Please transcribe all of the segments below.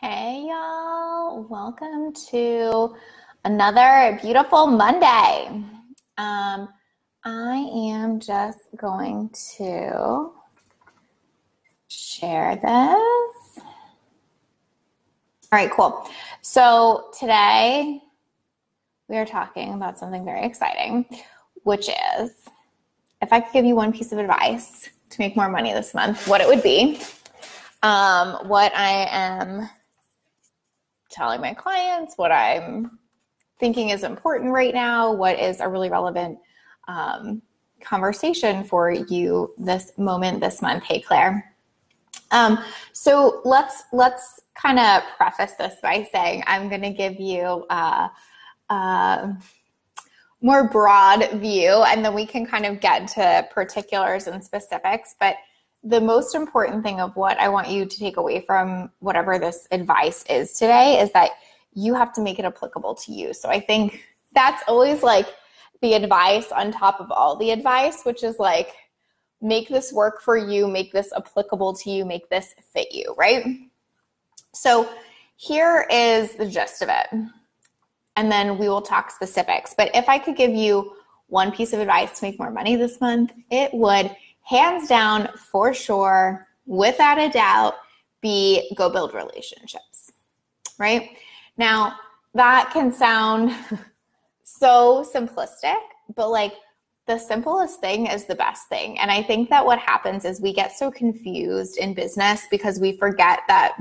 Hey y'all, welcome to another beautiful Monday. I am just going to share this. All right, cool. So today we are talking about something very exciting, which is if I could give you one piece of advice to make more money this month, what it would be. What I am telling my clients, what I'm thinking is important right now, what is a really relevant conversation for you this moment, this month. Hey, Claire. So let's kind of preface this by saying I'm going to give you a more broad view, and then we can kind of get into particulars and specifics. But the most important thing of what I want you to take away from whatever this advice is today is that you have to make it applicable to you. So I think that's always like the advice on top of all the advice, which is like, make this work for you, make this applicable to you, make this fit you, right? So here is the gist of it. And then we will talk specifics. But if I could give you one piece of advice to make more money this month, it would hands down, for sure, without a doubt, be go build relationships, right? Now, that can sound so simplistic, but like the simplest thing is the best thing. And I think that what happens is we get so confused in business because we forget that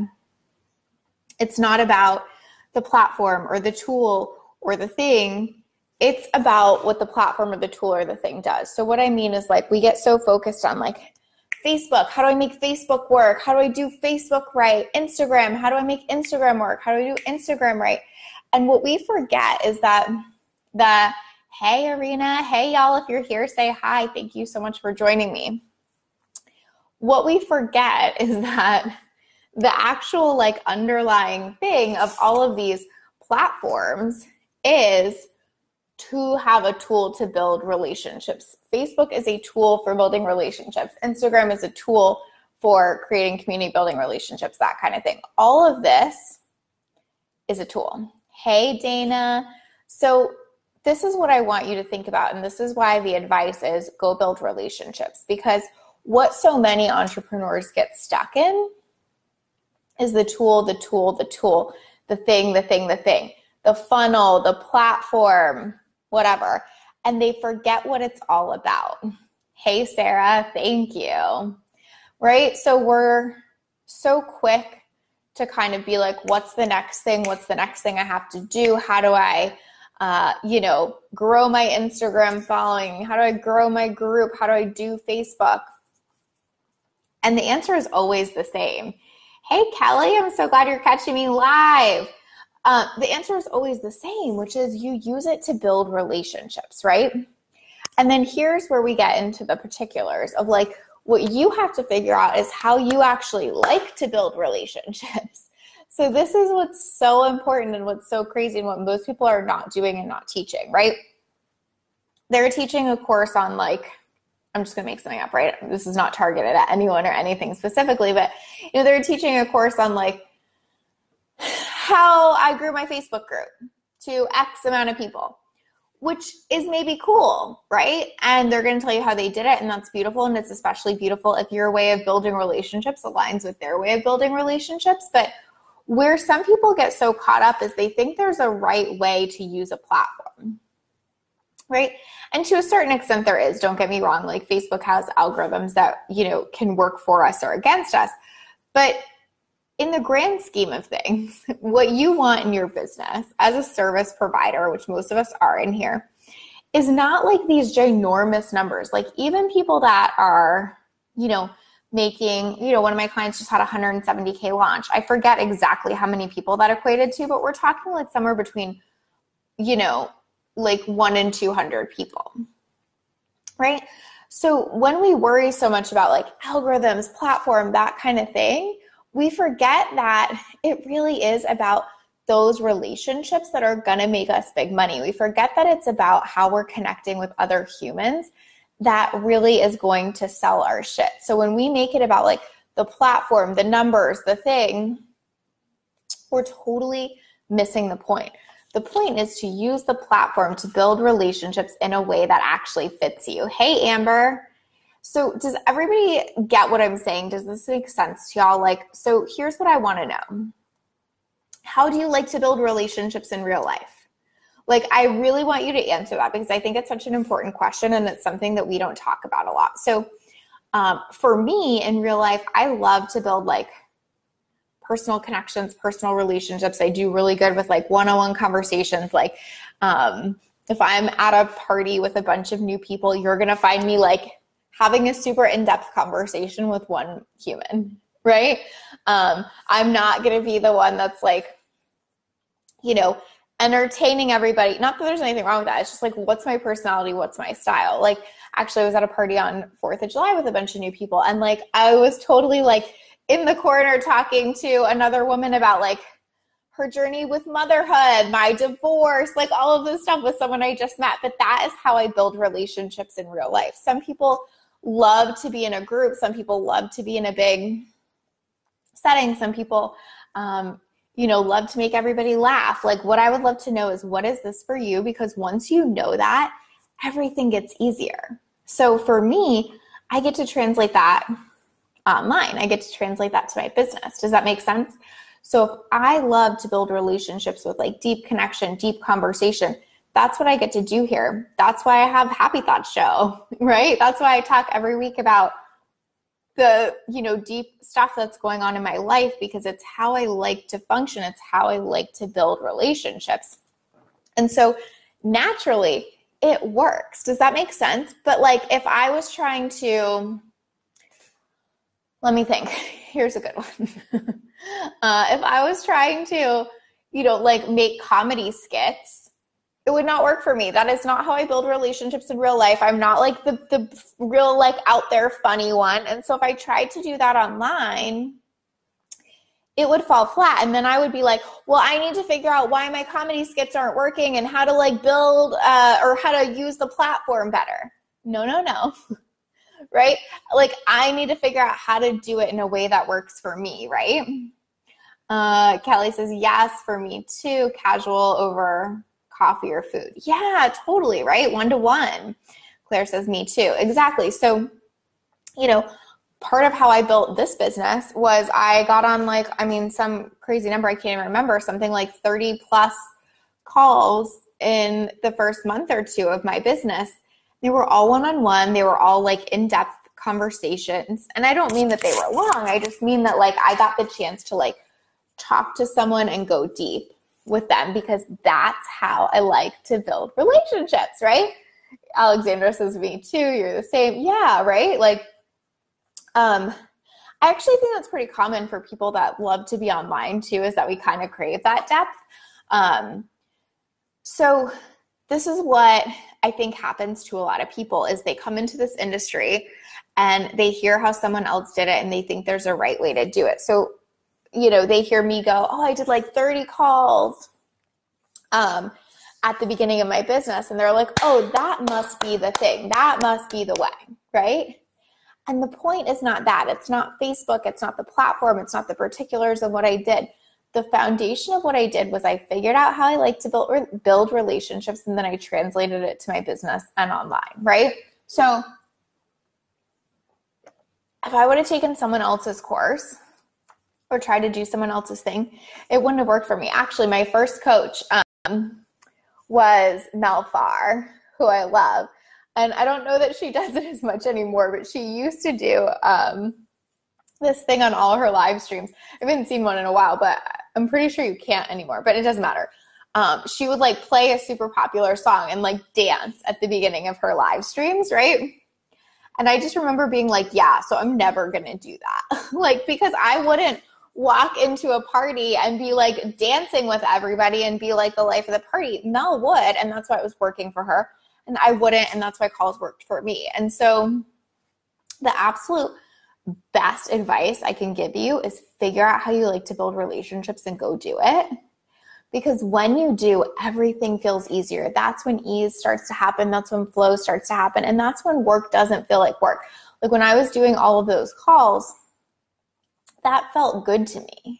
it's not about the platform or the tool or the thing. It's about what the platform or the tool or the thing does. So what I mean is like we get so focused on like Facebook. How do I make Facebook work? How do I do Facebook right? Instagram. How do I make Instagram work? How do I do Instagram right? And what we forget is that hey, Arena, hey, y'all, if you're here, say hi. Thank you so much for joining me. What we forget is that the actual like underlying thing of all of these platforms is to have a tool to build relationships. Facebook is a tool for building relationships. Instagram is a tool for creating community, building relationships, that kind of thing. All of this is a tool. Hey, Dana. So this is what I want you to think about, and this is why the advice is go build relationships, because what so many entrepreneurs get stuck in is the tool, the tool, the tool, the thing, the thing, the thing, the funnel, the platform, whatever. And they forget what it's all about. Hey, Sarah, thank you. Right? So we're so quick to kind of be like, what's the next thing? What's the next thing I have to do? How do I, grow my Instagram following? How do I grow my group? How do I do Facebook? And the answer is always the same. Hey, Kelly, I'm so glad you're catching me live. The answer is always the same, which is you use it to build relationships, right? And then here's where we get into the particulars of like what you have to figure out is how you actually like to build relationships. So this is what's so important and what's so crazy and what most people are not doing and not teaching, right? They're teaching a course on like, I'm just going to make something up, right? This is not targeted at anyone or anything specifically, but they're teaching a course on like how I grew my Facebook group to X amount of people, which is maybe cool, right? And they're going to tell you how they did it, and that's beautiful, and it's especially beautiful if your way of building relationships aligns with their way of building relationships. But where some people get so caught up is they think there's a right way to use a platform, right? And to a certain extent there is, don't get me wrong, like Facebook has algorithms that, can work for us or against us. But in the grand scheme of things, what you want in your business as a service provider, which most of us are in here, is not like these ginormous numbers. Like even people that are, making, one of my clients just had a 170K launch. I forget exactly how many people that equated to, but we're talking like somewhere between, like 1 and 200 people, right? So when we worry so much about like algorithms, platform, that kind of thing, we forget that it really is about those relationships that are going to make us big money. We forget that it's about how we're connecting with other humans that really is going to sell our shit. So when we make it about like the platform, the numbers, the thing, we're totally missing the point. The point is to use the platform to build relationships in a way that actually fits you. Hey, Amber. So does everybody get what I'm saying? Does this make sense to y'all? Like, so here's what I want to know. How do you like to build relationships in real life? Like, I really want you to answer that because I think it's such an important question and it's something that we don't talk about a lot. So for me in real life, I love to build like personal connections, personal relationships. I do really good with like one-on-one conversations. Like if I'm at a party with a bunch of new people, you're going to find me like having a super in-depth conversation with one human, right? I'm not going to be the one that's like, you know, entertaining everybody. Not that there's anything wrong with that. It's just like, what's my personality? What's my style? Like, actually, I was at a party on 4th of July with a bunch of new people. And like, I was totally like in the corner talking to another woman about like her journey with motherhood, my divorce, like all of this stuff with someone I just met. But that is how I build relationships in real life. Some people love to be in a group. Some people love to be in a big setting. Some people, love to make everybody laugh. Like, what I would love to know is, what is this for you? Because once you know that, everything gets easier. So for me, I get to translate that online. I get to translate that to my business. Does that make sense? So if I love to build relationships with like deep connection, deep conversation, that's what I get to do here. That's why I have Happy Thoughts Show, right? That's why I talk every week about the, deep stuff that's going on in my life, because it's how I like to function. It's how I like to build relationships. And so naturally it works. Does that make sense? But like, if I was trying to, let me think, here's a good one. If I was trying to, make comedy skits, it would not work for me. That is not how I build relationships in real life. I'm not like the real like out there funny one. And so if I tried to do that online, it would fall flat. And then I would be like, well, I need to figure out why my comedy skits aren't working and how to like build or how to use the platform better. No. Right? Like, I need to figure out how to do it in a way that works for me, right? Kelly says, yes, for me too. Casual over coffee or food. Yeah, totally, right? 1-to-1. Claire says, me too. Exactly. So, part of how I built this business was I got on some crazy number, I can't even remember, something like 30 plus calls in the first month or two of my business. They were all one-on-one. They were all like in-depth conversations. And I don't mean that they were long. I just mean that like I got the chance to like talk to someone and go deep with them, because that's how I like to build relationships, right? Alexandra says, me too. You're the same. Yeah, right? Like, I actually think that's pretty common for people that love to be online too, is that we kind of crave that depth. So this is what I think happens to a lot of people is they come into this industry and they hear how someone else did it and they think there's a right way to do it. So, they hear me go, oh, I did like 30 calls at the beginning of my business. And they're like, oh, that must be the thing. That must be the way, right? And the point is not that. It's not Facebook. It's not the platform. It's not the particulars of what I did. The foundation of what I did was I figured out how I like to build relationships, and then I translated it to my business and online, right? So if I would have taken someone else's course or tried to do someone else's thing, it wouldn't have worked for me. Actually, my first coach was Mel Farr, who I love. And I don't know that she does it as much anymore, but she used to do this thing on all her live streams. I haven't seen one in a while, but I'm pretty sure you can't anymore, but it doesn't matter. She would like play a super popular song and like dance at the beginning of her live streams, right? And I just remember being like, yeah, so I'm never going to do that. Like, because I wouldn't walk into a party and be like dancing with everybody and be like the life of the party. Mel would, and that's why it was working for her. And I wouldn't, and that's why calls worked for me. And so the absolute best advice I can give you is figure out how you like to build relationships and go do it. Because when you do, everything feels easier. That's when ease starts to happen. That's when flow starts to happen. And that's when work doesn't feel like work. Like when I was doing all of those calls, that felt good to me.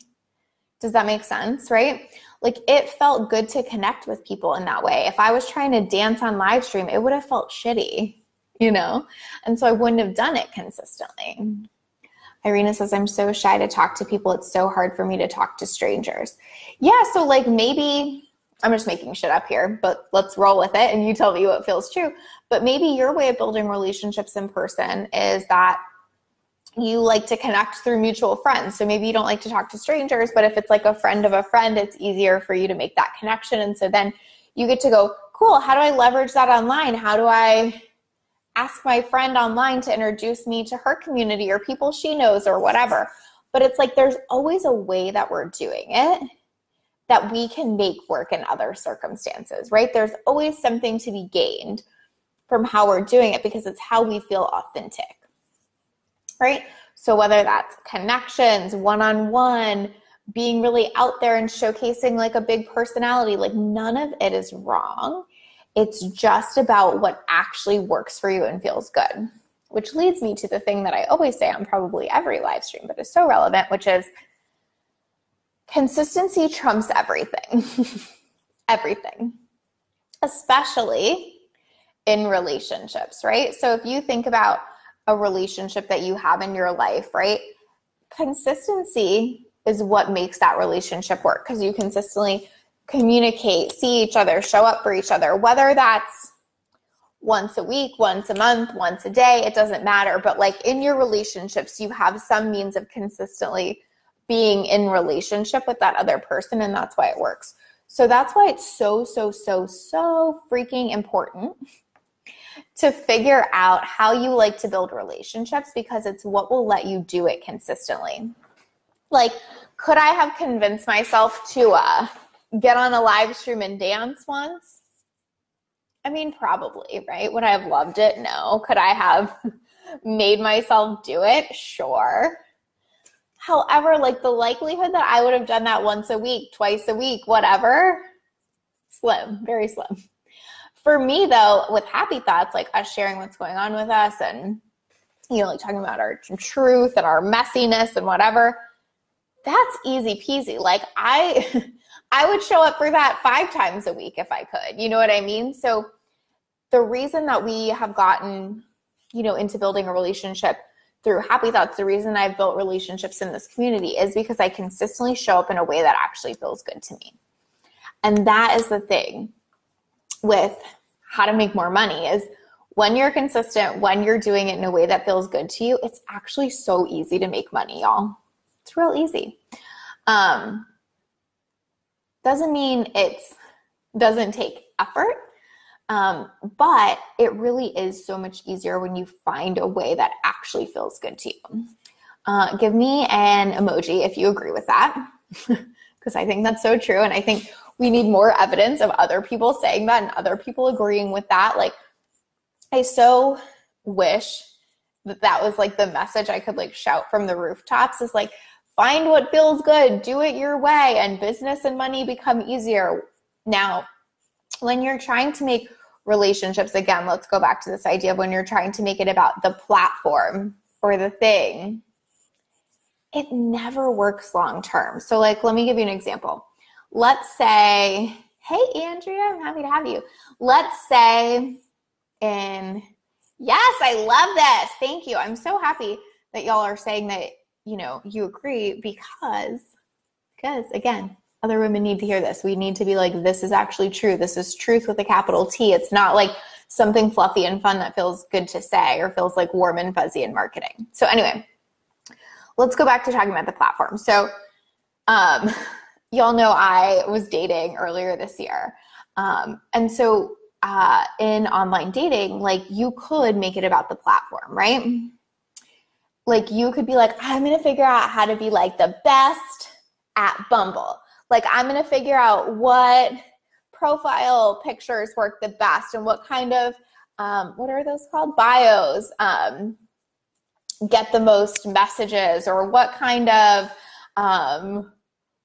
Does that make sense, right? Like it felt good to connect with people in that way. If I was trying to dance on live stream, it would have felt shitty, you know? And so I wouldn't have done it consistently. Irina says, I'm so shy to talk to people. It's so hard for me to talk to strangers. Yeah, so like maybe, I'm just making shit up here, but let's roll with it and you tell me what feels true. But maybe your way of building relationships in person is that you like to connect through mutual friends. So maybe you don't like to talk to strangers, but if it's like a friend of a friend, it's easier for you to make that connection. And so then you get to go, cool, how do I leverage that online? How do I ask my friend online to introduce me to her community or people she knows or whatever? But it's like there's always a way that we're doing it that we can make work in other circumstances, right? There's always something to be gained from how we're doing it because it's how we feel authentic. Right? So whether that's connections, one-on-one, being really out there and showcasing like a big personality, like none of it is wrong. It's just about what actually works for you and feels good, which leads me to the thing that I always say on probably every live stream, but is so relevant, which is consistency trumps everything. Everything, especially in relationships, right? So if you think about a relationship that you have in your life, right? Consistency is what makes that relationship work because you consistently communicate, see each other, show up for each other, whether that's once a week, once a month, once a day, it doesn't matter. But like in your relationships, you have some means of consistently being in relationship with that other person, and that's why it works. So that's why it's so freaking important to figure out how you like to build relationships because it's what will let you do it consistently. Like, could I have convinced myself to get on a live stream and dance once? I mean, probably, right? Would I have loved it? No. Could I have made myself do it? Sure. However, like the likelihood that I would have done that once a week, twice a week, whatever, slim, very slim. For me, though, with Happy Thoughts, like us sharing what's going on with us and, you know, like talking about our truth and our messiness and whatever, that's easy peasy. Like I would show up for that 5 times a week if I could. You know what I mean? So the reason that we have gotten, you know, into building a relationship through Happy Thoughts, the reason I've built relationships in this community is because I consistently show up in a way that actually feels good to me. And that is the thing with how to make more money is when you're consistent, when you're doing it in a way that feels good to you, it's actually so easy to make money, y'all. It's real easy. Doesn't mean it doesn't take effort, but it really is so much easier when you find a way that actually feels good to you. Give me an emoji if you agree with that, because I think that's so true. And I think we need more evidence of other people saying that and other people agreeing with that. Like, I so wish that that was like the message I could like shout from the rooftops is like, find what feels good, do it your way, and business and money become easier. Now, when you're trying to make relationships, again, let's go back to this idea of when you're trying to make it about the platform or the thing, it never works long term. So like, let me give you an example. Let's say, hey, Andrea, I'm happy to have you. Let's say yes, I love this. Thank you. I'm so happy that y'all are saying that, you know, you agree because again, other women need to hear this. We need to be like, this is actually true. This is truth with a capital T. It's not like something fluffy and fun that feels good to say or feels like warm and fuzzy in marketing. So anyway, let's go back to talking about the platform. So, y'all know I was dating earlier this year. And so in online dating, like you could make it about the platform, right? Like you could be like, I'm going to figure out how to be like the best at Bumble. Like I'm going to figure out what profile pictures work the best and what kind of, what are those called? Bios get the most messages, or what kind of,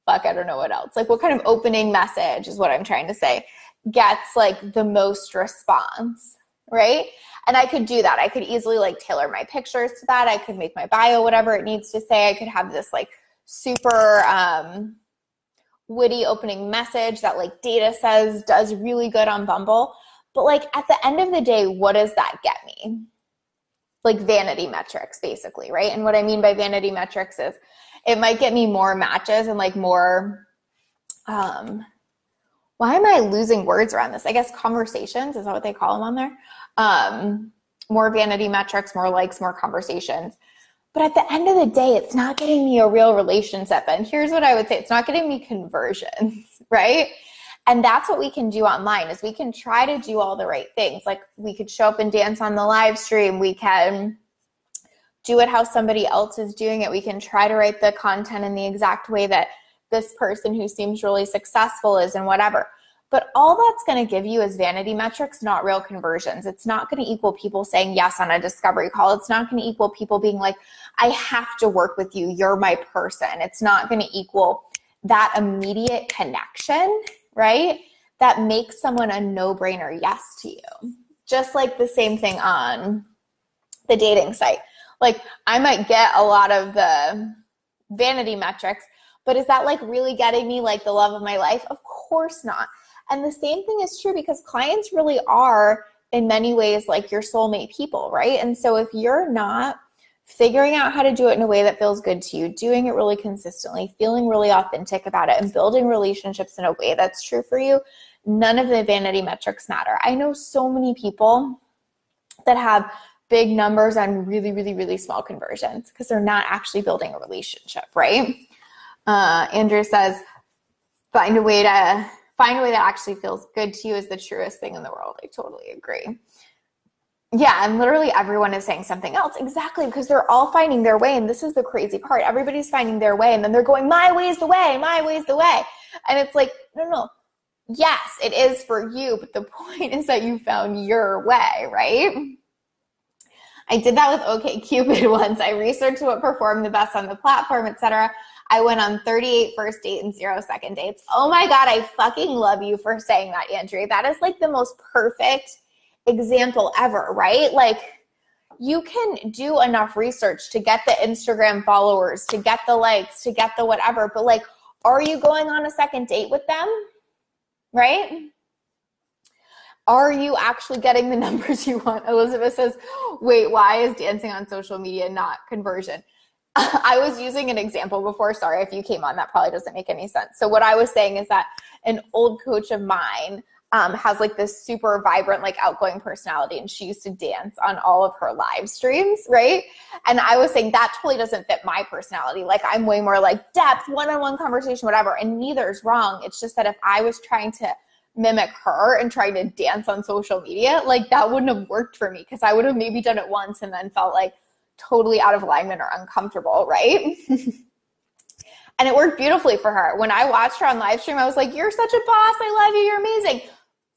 I don't know what else. Like what kind of opening message is what I'm trying to say gets like the most response, right? And I could do that. I could easily like tailor my pictures to that. I could make my bio whatever it needs to say. I could have this like super witty opening message that like data says does really good on Bumble. But like at the end of the day, what does that get me? Like vanity metrics, basically, right? And what I mean by vanity metrics is it might get me more matches and like more, why am I losing words around this? I guess conversations, is that what they call them on there? More vanity metrics, more likes, more conversations. But at the end of the day, it's not getting me a real relationship. And here's what I would say. It's not getting me conversions, right? And that's what we can do online is we can try to do all the right things. Like we could show up and dance on the live stream. We can do it how somebody else is doing it. We can try to write the content in the exact way that this person who seems really successful is and whatever. But all that's going to give you is vanity metrics, not real conversions. It's not going to equal people saying yes on a discovery call. It's not going to equal people being like, I have to work with you. You're my person. It's not going to equal that immediate connection, right? That makes someone a no-brainer yes to you. Just like the same thing on the dating site. Like I might get a lot of the vanity metrics, but is that like really getting me like the love of my life? Of course not. And the same thing is true because clients really are in many ways like your soulmate people, right? And so if you're not figuring out how to do it in a way that feels good to you, doing it really consistently, feeling really authentic about it, and building relationships in a way that's true for you, none of the vanity metrics matter. I know so many people that have big numbers on really, really, really small conversions because they're not actually building a relationship, right? Andrew says, find a way that actually feels good to you is the truest thing in the world. I totally agree. Yeah, and literally everyone is saying something else. Exactly, because they're all finding their way, and this is the crazy part. Everybody's finding their way, and then they're going, my way's the way, my way's the way. And it's like, no. Yes, it is for you, but the point is that you found your way, right? I did that with OkCupid once. I researched what performed the best on the platform, etc. I went on 38 first date and 0 second dates. Oh my God, I fucking love you for saying that, Andrea. That is like the most perfect example ever, right? Like you can do enough research to get the Instagram followers, to get the likes, to get the whatever, but like, are you going on a second date with them, right? Are you actually getting the numbers you want? Elizabeth says, wait, why is dancing on social media not conversion? I was using an example before. Sorry if you came on. That probably doesn't make any sense. So what I was saying is that an old coach of mine has like this super vibrant, like outgoing personality, and she used to dance on all of her live streams, right? And I was saying that totally doesn't fit my personality. Like I'm way more like depth, one-on-one conversation, whatever, and neither is wrong. It's just that if I was trying to mimic her and trying to dance on social media, like that wouldn't have worked for me because I would have maybe done it once and then felt like totally out of alignment or uncomfortable, right? And it worked beautifully for her. When I watched her on live stream, I was like, you're such a boss. I love you. You're amazing.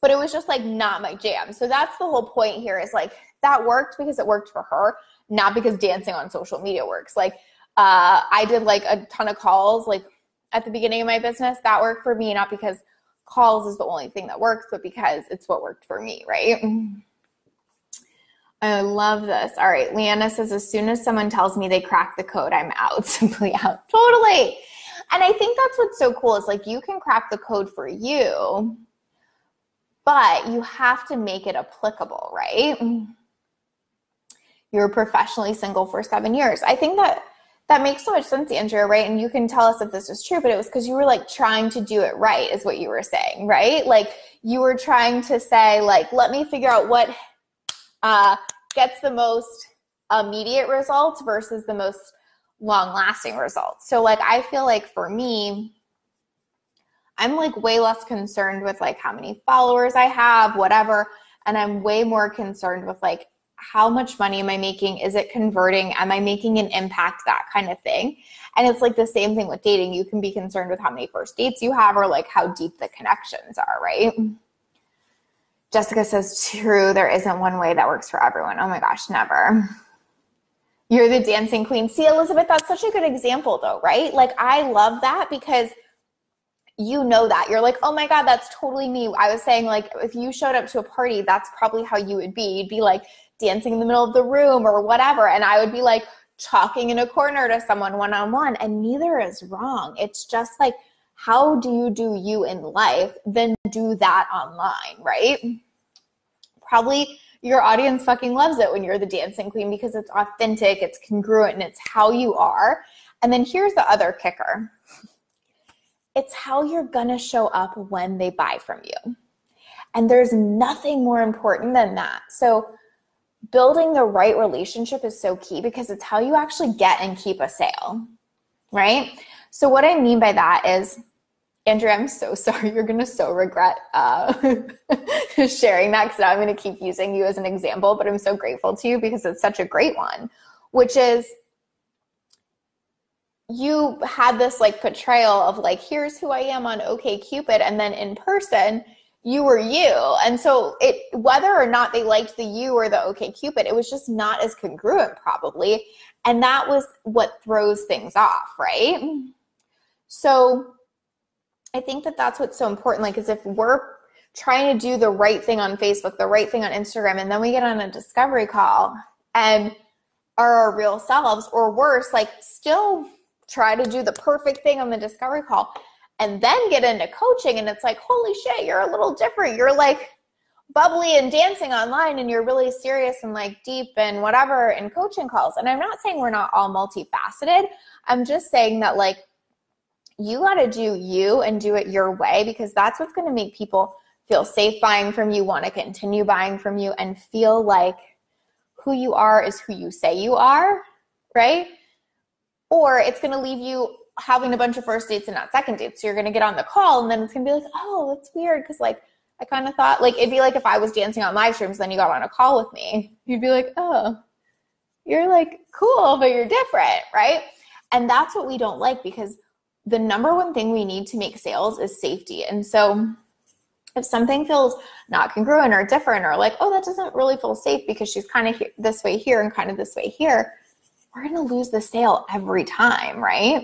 But it was just like not my jam. So that's the whole point here is like that worked because it worked for her, not because dancing on social media works. Like I did like a ton of calls like at the beginning of my business. That worked for me, not because calls is the only thing that works, but because it's what worked for me, right? I love this. All right. Leanna says, as soon as someone tells me they cracked the code, I'm out, simply out. Totally. And I think that's what's so cool is like you can crack the code for you, but you have to make it applicable, right? You were professionally single for 7 years. I think that makes so much sense, Andrea, right? And you can tell us if this is true, but it was because you were like trying to do it right is what you were saying, right? Like you were trying to say like, let me figure out what gets the most immediate results versus the most long-lasting results. So like, I feel like for me, I'm like way less concerned with like how many followers I have, whatever. And I'm way more concerned with like, how much money am I making? Is it converting? Am I making an impact? That kind of thing. And it's like the same thing with dating. You can be concerned with how many first dates you have or like how deep the connections are, right? Jessica says, true, there isn't one way that works for everyone. Oh my gosh, never. You're the dancing queen. See, Elizabeth, that's such a good example though, right? Like I love that because you know that. You're like, oh my God, that's totally me. I was saying like, if you showed up to a party, that's probably how you would be. You'd be like dancing in the middle of the room or whatever. And I would be like talking in a corner to someone one-on-one, and neither is wrong. It's just like how do you in life, then do that online, right? Probably your audience fucking loves it when you're the dancing queen because it's authentic, it's congruent, and it's how you are. And then here's the other kicker. It's how you're gonna show up when they buy from you. And there's nothing more important than that. So building the right relationship is so key because it's how you actually get and keep a sale, right? So what I mean by that is, Andrea, I'm so sorry. You're going to so regret sharing that because I'm going to keep using you as an example, but I'm so grateful to you because it's such a great one, which is you had this like portrayal of like, here's who I am on OkCupid, and then in person, you were you. And so whether or not they liked the you or the OkCupid, it was just not as congruent probably. And that was what throws things off, right? So I think that that's what's so important. Like, is if we're trying to do the right thing on Facebook, the right thing on Instagram, and then we get on a discovery call and are our real selves, or worse, like still try to do the perfect thing on the discovery call and then get into coaching and it's like, holy shit, you're a little different. You're like bubbly and dancing online and you're really serious and like deep and whatever in coaching calls. And I'm not saying we're not all multifaceted. I'm just saying that like you got to do you and do it your way because that's what's going to make people feel safe buying from you, want to continue buying from you, and feel like who you are is who you say you are, right? Or it's going to leave you having a bunch of first dates and not second dates. So you're going to get on the call and then it's going to be like, oh, that's weird. Because like, I kind of thought like, it'd be like if I was dancing on live streams, then you got on a call with me, you'd be like, oh, you're like cool, but you're different, right? And that's what we don't like because the number one thing we need to make sales is safety. And so if something feels not congruent or different or like, oh, that doesn't really feel safe because she's kind of this way here and kind of this way here, we're going to lose the sale every time, right?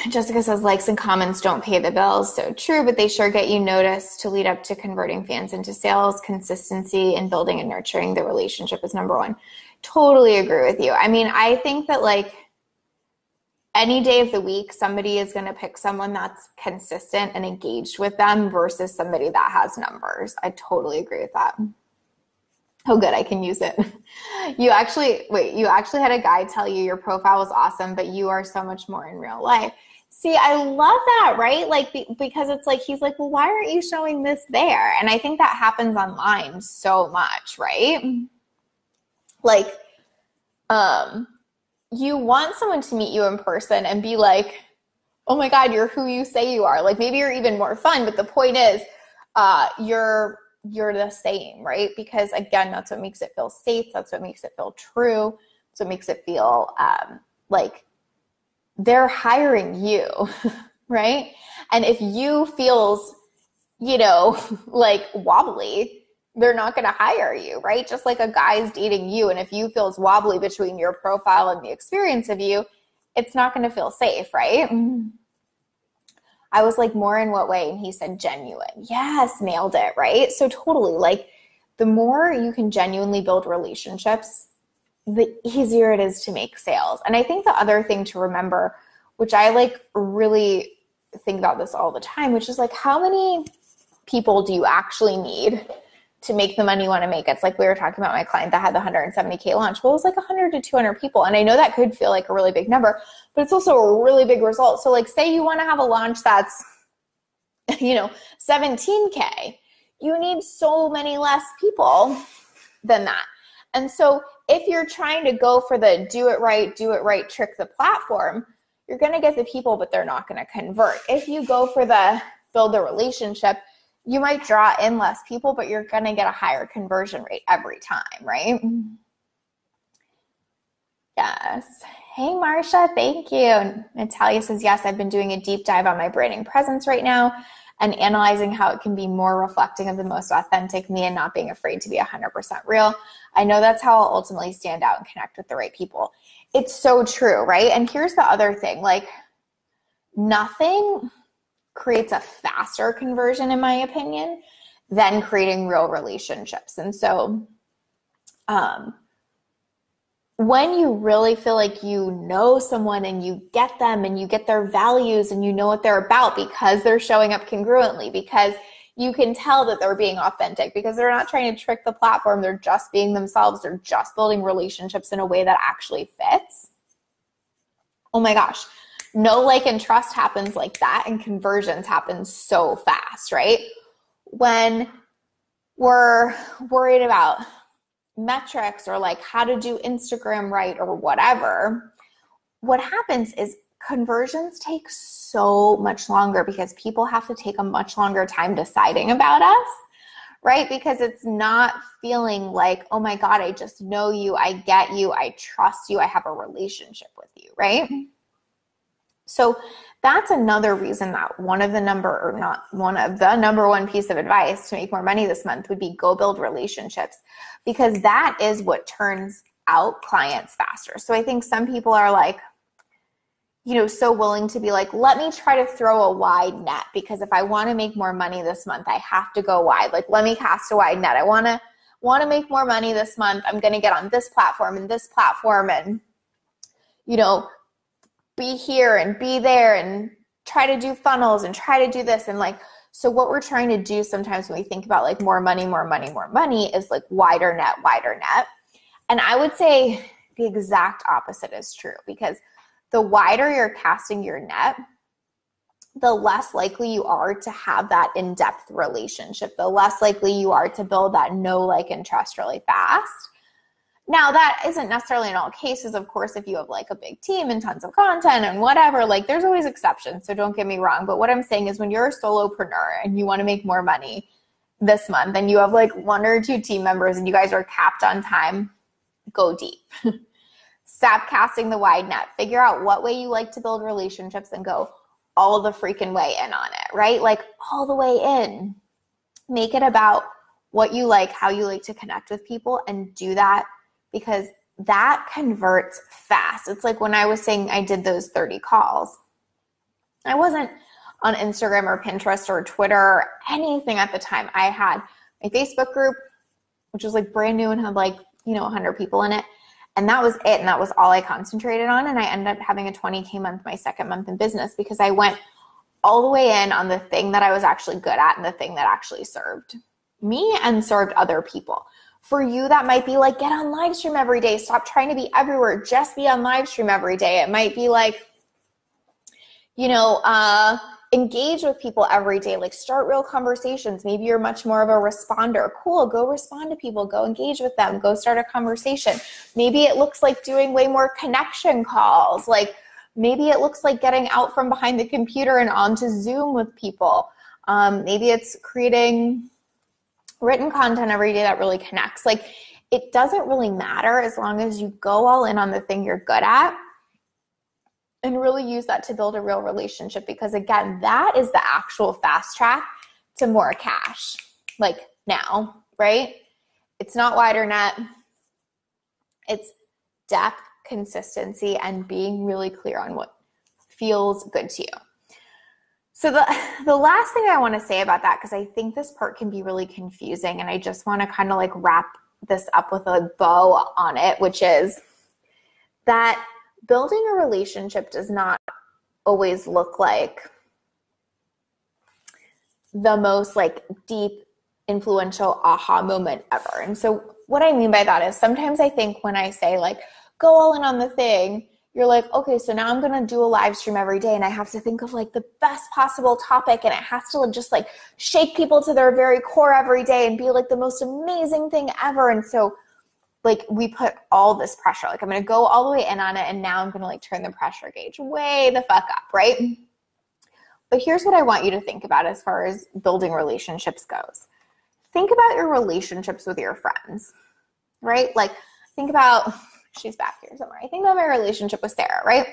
Jessica says likes and comments don't pay the bills. So true, but they sure get you noticed to lead up to converting fans into sales. Consistency and building and nurturing the relationship is number one. Totally agree with you. I mean, I think that like any day of the week, somebody is going to pick someone that's consistent and engaged with them versus somebody that has numbers. I totally agree with that. Oh, good. I can use it. You actually had a guy tell you your profile was awesome, but you are so much more in real life. See, I love that, right? Like, because it's like, he's like, well, why aren't you showing this there? And I think that happens online so much, right? Like, you want someone to meet you in person and be like, oh my God, you're who you say you are. Like maybe you're even more fun, but the point is, you're the same, right? Because again, that's what makes it feel safe. That's what makes it feel true. That's what makes it feel like they're hiring you, right? And if you feels, like wobbly, they're not going to hire you, right? Just like a guy's dating you. And if you feels wobbly between your profile and the experience of you, it's not going to feel safe, right? I was like, more in what way? And he said, genuine. Yes, nailed it, right? So totally, like the more you can genuinely build relationships, the easier it is to make sales. And I think the other thing to remember, which I like really think about this all the time, which is like, how many people do you actually need to make the money you want to make? It's like we were talking about my client that had the 170K launch. Well, it was like 100 to 200 people. And I know that could feel like a really big number, but it's also a really big result. So like say you want to have a launch that's, 17K, you need so many less people than that. And so if you're trying to go for the do it right, trick the platform, you're going to get the people, but they're not going to convert. If you go for the build the relationship, you might draw in less people, but you're going to get a higher conversion rate every time, right? Yes. Hey, Marsha, thank you. Natalia says, yes, I've been doing a deep dive on my branding presence right now and analyzing how it can be more reflecting of the most authentic me and not being afraid to be 100% real. I know that's how I'll ultimately stand out and connect with the right people. It's so true, right? And here's the other thing, like nothing creates a faster conversion, in my opinion, than creating real relationships. And so when you really feel like you know someone and you get them and you get their values and you know what they're about because they're showing up congruently, because you can tell that they're being authentic, because they're not trying to trick the platform. They're just being themselves. They're just building relationships in a way that actually fits. Oh my gosh. Know, like, and trust happens like that, and conversions happen so fast, right? When we're worried about metrics or like how to do Instagram right or whatever, what happens is conversions take so much longer because people have to take a much longer time deciding about us, right? Because it's not feeling like, oh my God, I just know you, I get you, I trust you, I have a relationship with you, right? So that's another reason that one of the number one piece of advice to make more money this month would be go build relationships, because that is what turns out clients faster. So I think some people are like, so willing to be like, let me try to throw a wide net, because if I want to make more money this month, I have to go wide. Like, let me cast a wide net. I want to make more money this month. I'm going to get on this platform and this platform and, be here and be there and try to do funnels and try to do this. And like, so what we're trying to do sometimes when we think about like more money is like wider net. And I would say the exact opposite is true, because the wider you're casting your net, the less likely you are to have that in-depth relationship, the less likely you are to build that know, like, and trust really fast. Now, that isn't necessarily in all cases. Of course, if you have like a big team and tons of content and whatever, like there's always exceptions. So don't get me wrong. But what I'm saying is when you're a solopreneur and you want to make more money this month and you have like 1 or 2 team members and you guys are capped on time, go deep. Stop casting the wide net. Figure out what way you like to build relationships and go all the freaking way in on it, right? Like all the way in. Make it about what you like, how you like to connect with people, and do that, because that converts fast. It's like when I was saying I did those 30 calls. I wasn't on Instagram or Pinterest or Twitter or anything at the time. I had my Facebook group, which was like brand new and had like, 100 people in it. And that was it. And that was all I concentrated on. And I ended up having a 20K month, my second month in business, because I went all the way in on the thing that I was actually good at and the thing that actually served me and served other people. For you, that might be like, get on live stream every day. Stop trying to be everywhere. Just be on live stream every day. It might be like, engage with people every day. Like start real conversations. Maybe you're much more of a responder. Cool. Go respond to people. Go engage with them. Go start a conversation. Maybe it looks like doing way more connection calls. Like maybe it looks like getting out from behind the computer and onto Zoom with people. Maybe it's creating written content every day that really connects. Like it doesn't really matter as long as you go all in on the thing you're good at and really use that to build a real relationship, because again, that is the actual fast track to more cash. Like now, right? It's not wider net. It's depth, consistency, and being really clear on what feels good to you. So the last thing I want to say about that, because I think this part can be really confusing, and I just want to kind of like wrap this up with a bow on it, which is that building a relationship does not always look like the most like deep, influential aha moment ever. And so what I mean by that is sometimes I think when I say like, go all in on the thing, you're like, okay, so now I'm going to do a live stream every day and I have to think of like the best possible topic and it has to just like shake people to their very core every day and be like the most amazing thing ever. And so like we put all this pressure, like I'm going to go all the way in on it and now I'm going to like turn the pressure gauge way the fuck up, right? But here's what I want you to think about as far as building relationships goes. Think about your relationships with your friends, right? Like think about, she's back here somewhere. I think about my relationship with Sarah, right?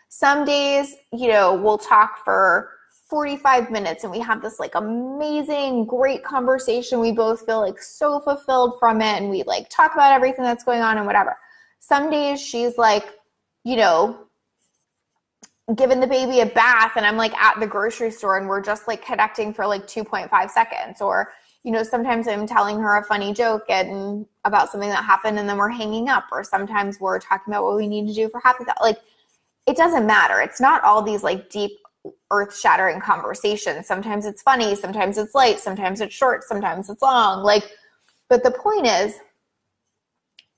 Some days, we'll talk for 45 minutes and we have this like amazing, great conversation. We both feel like so fulfilled from it and we like talk about everything that's going on and whatever. Some days she's like, giving the baby a bath and I'm like at the grocery store and we're just like connecting for like 2.5 seconds. Or, sometimes I'm telling her a funny joke and about something that happened and then we're hanging up, or sometimes we're talking about what we need to do for happy thought. Like, it doesn't matter. It's not all these like deep earth-shattering conversations. Sometimes it's funny, sometimes it's light, sometimes it's short, sometimes it's long. But the point is,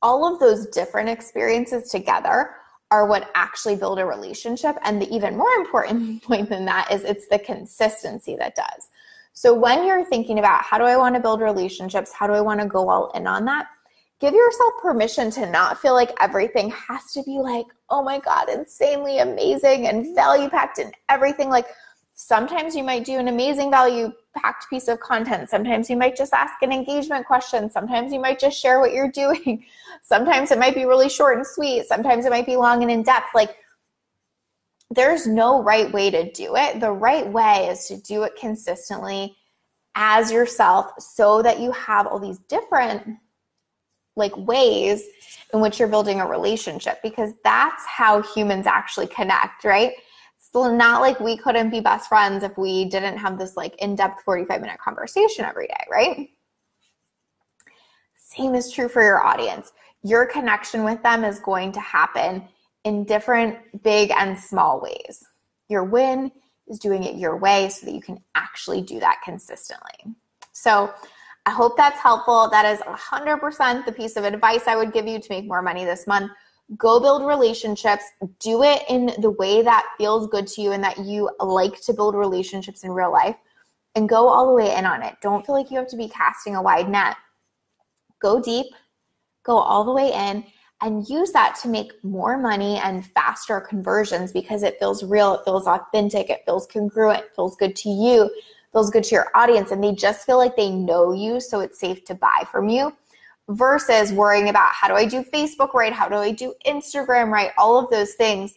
all of those different experiences together are what actually build a relationship. And the even more important point than that is it's the consistency that does. So when you're thinking about how do I want to build relationships, how do I want to go all in on that, give yourself permission to not feel like everything has to be like, oh my God, insanely amazing and value-packed and everything. Like, sometimes you might do an amazing value-packed piece of content. Sometimes you might just ask an engagement question. Sometimes you might just share what you're doing. Sometimes it might be really short and sweet. Sometimes it might be long and in-depth. Like, there's no right way to do it. The right way is to do it consistently as yourself so that you have all these different ways in which you're building a relationship, because that's how humans actually connect, right? It's not like we couldn't be best friends if we didn't have this in-depth 45-minute conversation every day, right? Same is true for your audience. Your connection with them is going to happen in different big and small ways. Your win is doing it your way so that you can actually do that consistently. So I hope that's helpful. That is 100% the piece of advice I would give you to make more money this month. Go build relationships. Do it in the way that feels good to you and that you like to build relationships in real life, and go all the way in on it. Don't feel like you have to be casting a wide net. Go deep, go all the way in, and use that to make more money and faster conversions, because it feels real, it feels authentic, it feels congruent, it feels good to you, feels good to your audience, and they just feel like they know you, so it's safe to buy from you, versus worrying about how do I do Facebook right, how do I do Instagram right, all of those things.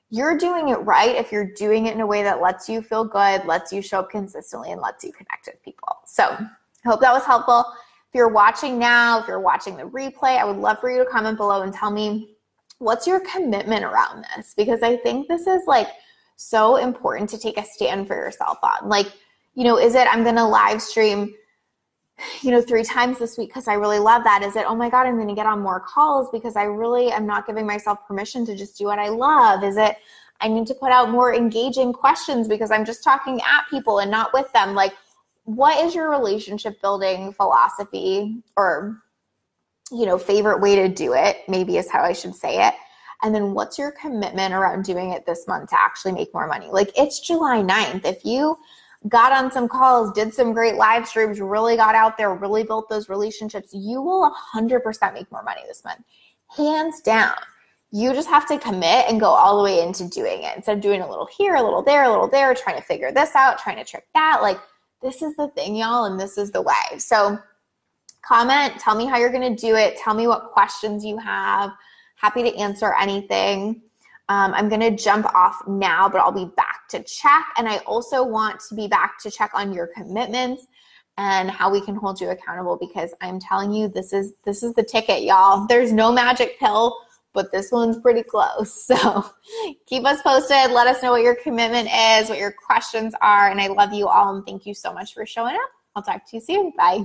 You're doing it right if you're doing it in a way that lets you feel good, lets you show up consistently, and lets you connect with people. So I hope that was helpful. If you're watching now, if you're watching the replay, I would love for you to comment below and tell me what's your commitment around this, because I think this is so important to take a stand for yourself on. Is it I'm going to live stream 3 times this week because I really love that? Is it, oh my God, I'm going to get on more calls because I really am not giving myself permission to just do what I love? Is it I need to put out more engaging questions because I'm just talking at people and not with them? What is your relationship building philosophy, or, favorite way to do it, maybe is how I should say it. And then what's your commitment around doing it this month to actually make more money? It's July 9th. If you got on some calls, did some great live streams, really got out there, really built those relationships, you will 100% make more money this month. Hands down. You just have to commit and go all the way into doing it. Instead of doing a little here, a little there, trying to figure this out, trying to trick that. This is the thing, y'all, and this is the way. So comment, tell me how you're going to do it. Tell me what questions you have. Happy to answer anything. I'm going to jump off now, but I'll be back to check. And I also want to be back to check on your commitments and how we can hold you accountable, because I'm telling you, this is the ticket, y'all. There's no magic pill, but this one's pretty close. So keep us posted. Let us know what your commitment is, what your questions are. And I love you all. And thank you so much for showing up. I'll talk to you soon. Bye.